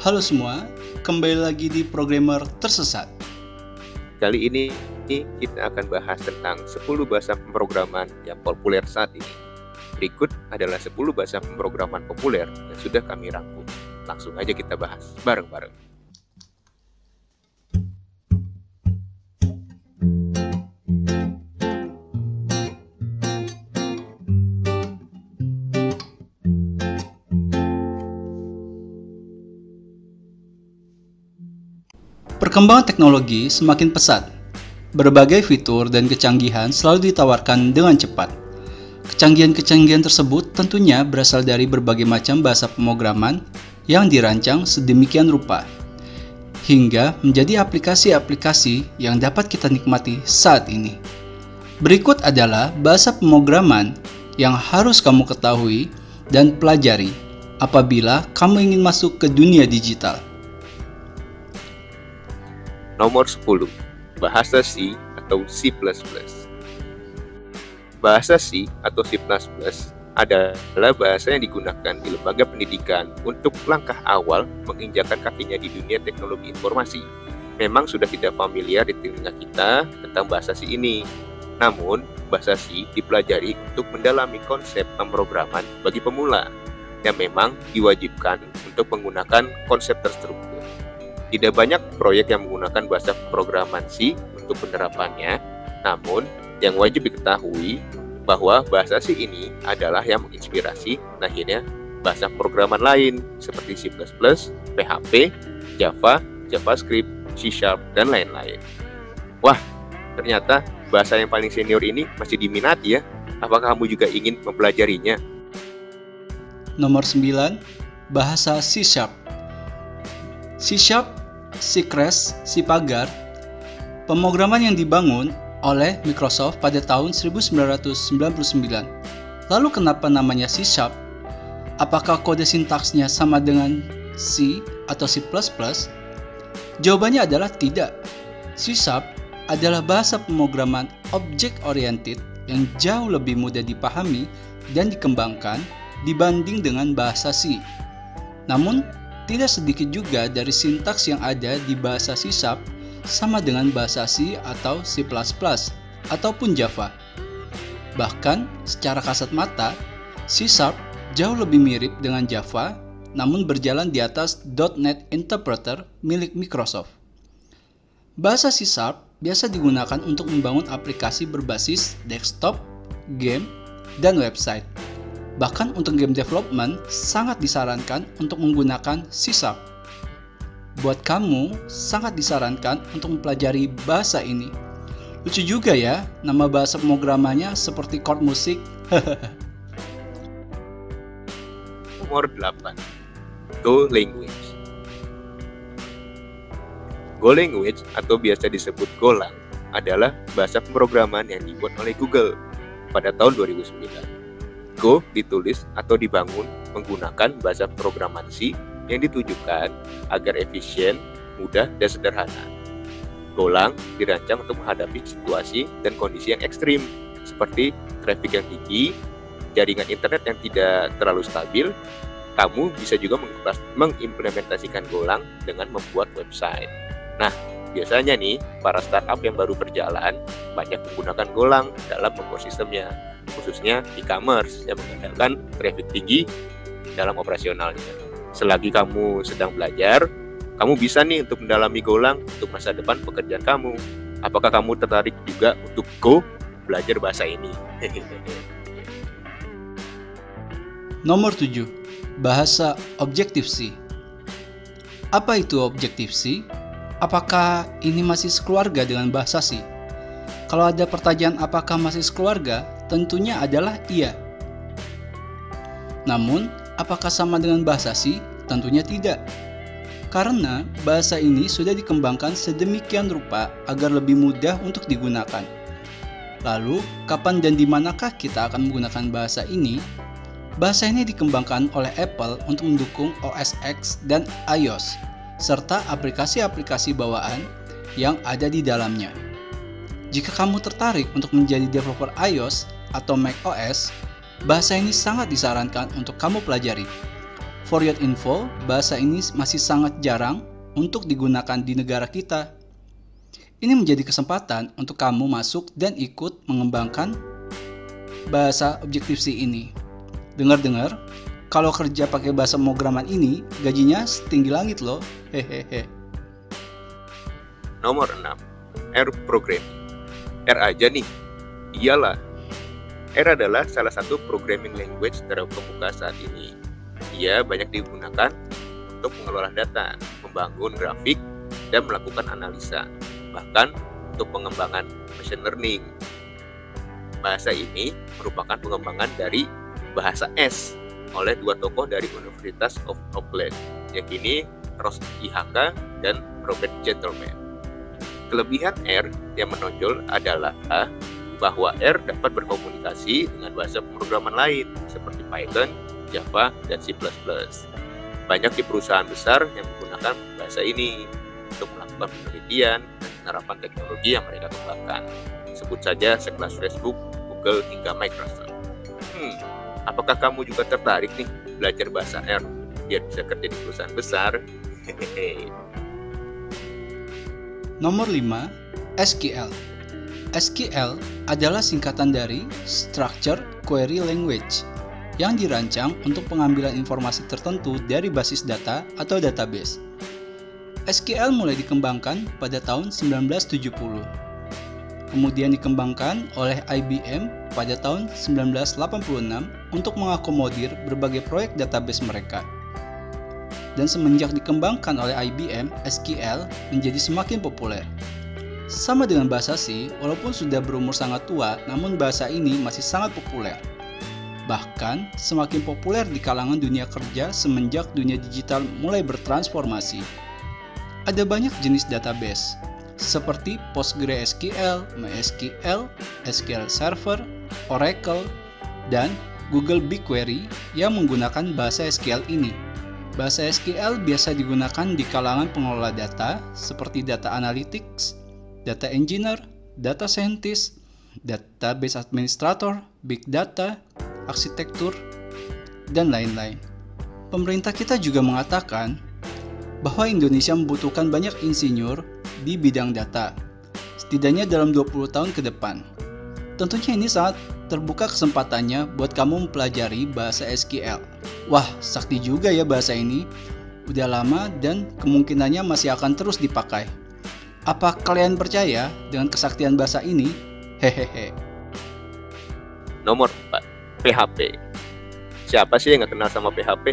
Halo semua, kembali lagi di Programmer Tersesat. Kali ini kita akan bahas tentang 10 bahasa pemrograman yang populer saat ini. Berikut adalah 10 bahasa pemrograman populer yang sudah kami rangkum. Langsung aja kita bahas bareng-bareng. Perkembangan teknologi semakin pesat. Berbagai fitur dan kecanggihan selalu ditawarkan dengan cepat. Kecanggihan-kecanggihan tersebut tentunya berasal dari berbagai macam bahasa pemrograman yang dirancang sedemikian rupa, hingga menjadi aplikasi-aplikasi yang dapat kita nikmati saat ini. Berikut adalah bahasa pemrograman yang harus kamu ketahui dan pelajari apabila kamu ingin masuk ke dunia digital. Nomor 10. Bahasa C atau C++. Bahasa C atau C++ adalah bahasa yang digunakan di lembaga pendidikan untuk langkah awal menginjakkan kakinya di dunia teknologi informasi. Memang sudah tidak familiar di telinga kita tentang bahasa C ini. Namun, bahasa C dipelajari untuk mendalami konsep pemrograman bagi pemula yang memang diwajibkan untuk menggunakan konsep terstruktur. Tidak banyak proyek yang menggunakan bahasa pemrograman C untuk penerapannya, namun yang wajib diketahui bahwa bahasa C ini adalah yang menginspirasi lahirnya bahasa pemrograman lain seperti C++, PHP, Java, JavaScript, C#, dan lain-lain. Wah, ternyata bahasa yang paling senior ini masih diminati ya. Apakah kamu juga ingin mempelajarinya? Nomor 9. Bahasa C#. C#, C Crash, C Pagar, pemrograman yang dibangun oleh Microsoft pada tahun 1999. Lalu kenapa namanya C#? Apakah kode sintaksnya sama dengan C atau C++? Jawabannya adalah tidak. C# adalah bahasa pemrograman object-oriented yang jauh lebih mudah dipahami dan dikembangkan dibanding dengan bahasa C. Namun, tidak sedikit juga dari sintaks yang ada di bahasa C# sama dengan bahasa C atau C++ ataupun Java. Bahkan, secara kasat mata, C# jauh lebih mirip dengan Java, namun berjalan di atas .NET Interpreter milik Microsoft. Bahasa C# biasa digunakan untuk membangun aplikasi berbasis desktop, game, dan website. Bahkan untuk game development, sangat disarankan untuk menggunakan C#. Buat kamu, sangat disarankan untuk mempelajari bahasa ini. Lucu juga ya, nama bahasa pemrogramannya seperti chord musik. Nomor 8. Go Language. Go Language atau biasa disebut Golang adalah bahasa pemrograman yang dibuat oleh Google pada tahun 2009. Go ditulis atau dibangun menggunakan bahasa pemrograman C yang ditujukan agar efisien, mudah, dan sederhana. Golang dirancang untuk menghadapi situasi dan kondisi yang ekstrim, seperti traffic yang tinggi, jaringan internet yang tidak terlalu stabil. Kamu bisa juga mengimplementasikan Golang dengan membuat website. Nah, biasanya nih, para startup yang baru berjalan banyak menggunakan Golang dalam membuat sistemnya, khususnya e-commerce yang mengandalkan traffic tinggi dalam operasionalnya. Selagi kamu sedang belajar, kamu bisa nih untuk mendalami Golang untuk masa depan pekerjaan kamu. Apakah kamu tertarik juga untuk belajar bahasa ini? Nomor 7. Bahasa Objective-C. Apa itu Objective-C? Apakah ini masih sekeluarga dengan bahasa C? Kalau ada pertanyaan apakah masih sekeluarga, tentunya adalah iya. Namun, apakah sama dengan bahasa C? Tentunya tidak. Karena bahasa ini sudah dikembangkan sedemikian rupa agar lebih mudah untuk digunakan. Lalu, kapan dan di manakah kita akan menggunakan bahasa ini? Bahasa ini dikembangkan oleh Apple untuk mendukung OS X dan iOS, serta aplikasi-aplikasi bawaan yang ada di dalamnya. Jika kamu tertarik untuk menjadi developer iOS atau macOS, bahasa ini sangat disarankan untuk kamu pelajari. For your info, bahasa ini masih sangat jarang untuk digunakan di negara kita. Ini menjadi kesempatan untuk kamu masuk dan ikut mengembangkan bahasa Objective-C ini. Dengar-dengar, kalau kerja pakai bahasa pemrograman ini, gajinya setinggi langit loh. Hehehe. Nomor 6. R Programming. R aja nih. Iyalah. R adalah salah satu programming language terkemuka saat ini. Ia banyak digunakan untuk mengelola data, membangun grafik, dan melakukan analisa, bahkan untuk pengembangan machine learning. Bahasa ini merupakan pengembangan dari bahasa S oleh dua tokoh dari Universitas of Auckland, yakni Ross IHK dan Robert Gentleman. Kelebihan R yang menonjol adalah bahwa R dapat berkomunikasi dengan bahasa pemrograman lain seperti Python, Java, dan C++. Banyak di perusahaan besar yang menggunakan bahasa ini untuk melakukan penelitian dan penerapan teknologi yang mereka kembangkan. Sebut saja sekelas Facebook, Google, hingga Microsoft. Apakah kamu juga tertarik nih belajar bahasa R biar bisa kerja di perusahaan besar? Nomor 5, SQL. SQL adalah singkatan dari Structured Query Language yang dirancang untuk pengambilan informasi tertentu dari basis data atau database. SQL mulai dikembangkan pada tahun 1970. Kemudian dikembangkan oleh IBM pada tahun 1986 untuk mengakomodir berbagai proyek database mereka. Dan semenjak dikembangkan oleh IBM, SQL menjadi semakin populer. Sama dengan bahasa C, walaupun sudah berumur sangat tua, namun bahasa ini masih sangat populer. Bahkan semakin populer di kalangan dunia kerja semenjak dunia digital mulai bertransformasi. Ada banyak jenis database, seperti PostgreSQL, MySQL, SQL Server, Oracle, dan Google BigQuery yang menggunakan bahasa SQL ini. Bahasa SQL biasa digunakan di kalangan pengelola data seperti data analytics, data engineer, data scientist, database administrator, big data, arsitektur, dan lain-lain. Pemerintah kita juga mengatakan bahwa Indonesia membutuhkan banyak insinyur di bidang data, setidaknya dalam 20 tahun ke depan. Tentunya ini sangat terbuka kesempatannya buat kamu mempelajari bahasa SQL. Wah, sakti juga ya bahasa ini. Udah lama dan kemungkinannya masih akan terus dipakai. Apa kalian percaya dengan kesaktian bahasa ini? Hehehe. Nomor 4. PHP. Siapa sih yang nggak kenal sama PHP?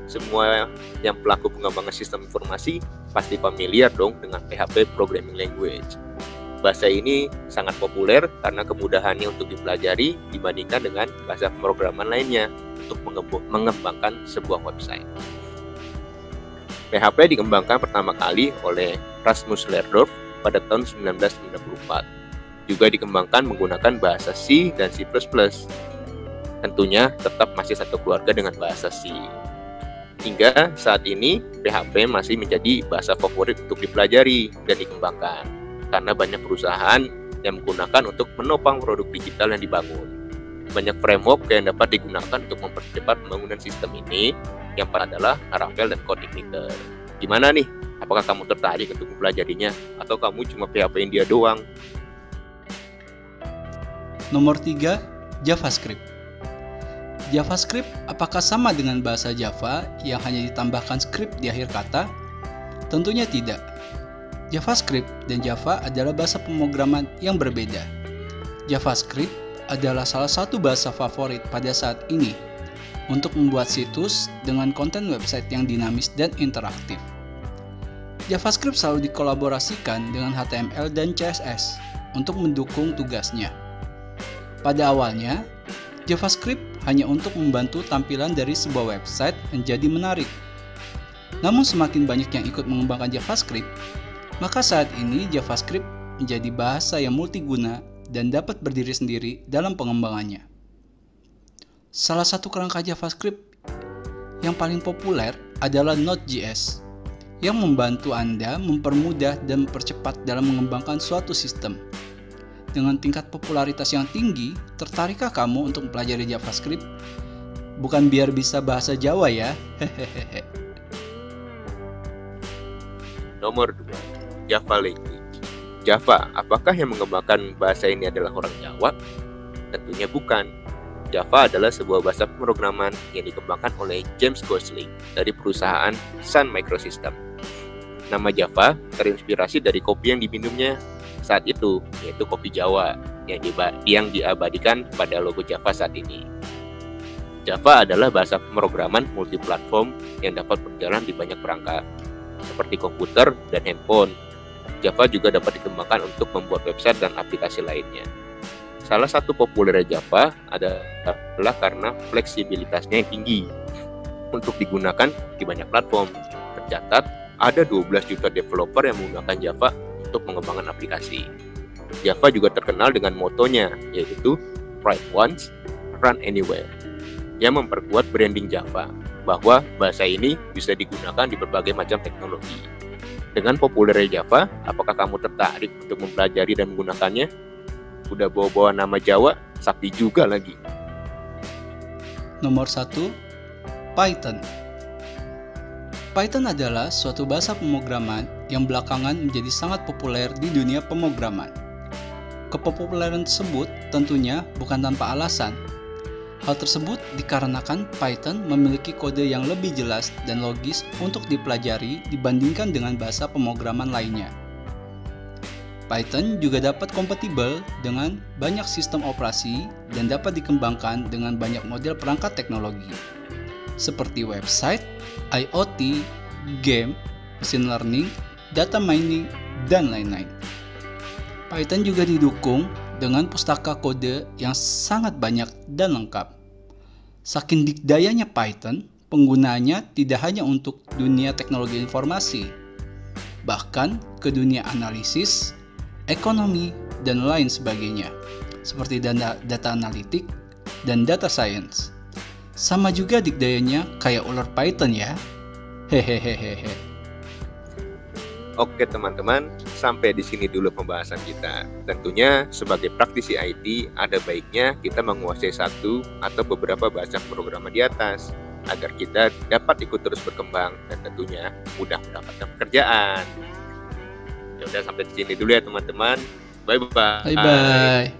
Semua yang pelaku pengembangan sistem informasi pasti familiar dong dengan PHP Programming Language. Bahasa ini sangat populer karena kemudahannya untuk dipelajari dibandingkan dengan bahasa pemrograman lainnya untuk mengembangkan sebuah website. PHP dikembangkan pertama kali oleh Rasmus Lerdorf pada tahun 1994. Juga dikembangkan menggunakan bahasa C dan C++. Tentunya tetap masih satu keluarga dengan bahasa C. Hingga saat ini, PHP masih menjadi bahasa favorit untuk dipelajari dan dikembangkan, karena banyak perusahaan yang menggunakan untuk menopang produk digital yang dibangun. Banyak framework yang dapat digunakan untuk mempercepat pembangunan sistem ini, yang pada adalah Laravel dan CodeIgniter. Gimana nih? Apakah kamu tertarik untuk mempelajarinya, atau kamu cuma PHP-in dia doang? Nomor 3, JavaScript. JavaScript apakah sama dengan bahasa Java yang hanya ditambahkan script di akhir kata? Tentunya tidak. JavaScript dan Java adalah bahasa pemrograman yang berbeda. JavaScript adalah salah satu bahasa favorit pada saat ini untuk membuat situs dengan konten website yang dinamis dan interaktif. JavaScript selalu dikolaborasikan dengan HTML dan CSS untuk mendukung tugasnya. Pada awalnya, JavaScript hanya untuk membantu tampilan dari sebuah website menjadi menarik. Namun semakin banyak yang ikut mengembangkan JavaScript, maka saat ini JavaScript menjadi bahasa yang multiguna dan dapat berdiri sendiri dalam pengembangannya. Salah satu kerangka JavaScript yang paling populer adalah Node.js, yang membantu Anda mempermudah dan mempercepat dalam mengembangkan suatu sistem. Dengan tingkat popularitas yang tinggi, tertarikkah kamu untuk mempelajari JavaScript? bukan biar bisa bahasa Jawa ya. Hehehe. Nomor 2, Java Language. Java, apakah yang mengembangkan bahasa ini adalah orang Jawa? Tentunya bukan. Java adalah sebuah bahasa pemrograman yang dikembangkan oleh James Gosling dari perusahaan Sun Microsystems. Nama Java terinspirasi dari kopi yang diminumnya saat itu, yaitu kopi Jawa yang diabadikan pada logo Java saat ini. Java adalah bahasa pemrograman multiplatform yang dapat berjalan di banyak perangkat, seperti komputer dan handphone. Java juga dapat dikembangkan untuk membuat website dan aplikasi lainnya. Salah satu populernya Java adalah karena fleksibilitasnya yang tinggi untuk digunakan di banyak platform. Tercatat, ada 12 juta developer yang menggunakan Java untuk mengembangkan aplikasi. Java juga terkenal dengan motonya, yaitu Write Once, Run Anywhere, yang memperkuat branding Java, bahwa bahasa ini bisa digunakan di berbagai macam teknologi. Dengan populernya Java, apakah kamu tertarik untuk mempelajari dan menggunakannya? Udah bawa-bawa nama Jawa, sakti juga lagi. Nomor 1, Python. Python adalah suatu bahasa pemrograman yang belakangan menjadi sangat populer di dunia pemrograman. Kepopuleran tersebut tentunya bukan tanpa alasan. Hal tersebut dikarenakan Python memiliki kode yang lebih jelas dan logis untuk dipelajari dibandingkan dengan bahasa pemrograman lainnya. Python juga dapat kompatibel dengan banyak sistem operasi dan dapat dikembangkan dengan banyak model perangkat teknologi, seperti website, IoT, game, machine learning, data mining, dan lain-lain. Python juga didukung dengan pustaka kode yang sangat banyak dan lengkap. Saking dikdayanya Python, penggunaannya tidak hanya untuk dunia teknologi informasi, bahkan ke dunia analisis, ekonomi, dan lain sebagainya, seperti data analitik dan data science. Sama juga dikdayanya kayak ular Python ya. Hehehehe. Oke teman-teman, sampai di sini dulu pembahasan kita. Tentunya sebagai praktisi IT, ada baiknya kita menguasai satu atau beberapa bahasa pemrograman di atas, agar kita dapat ikut terus berkembang dan tentunya mudah mendapatkan pekerjaan. Ya udah, sampai di sini dulu ya teman-teman. Bye-bye. Bye-bye.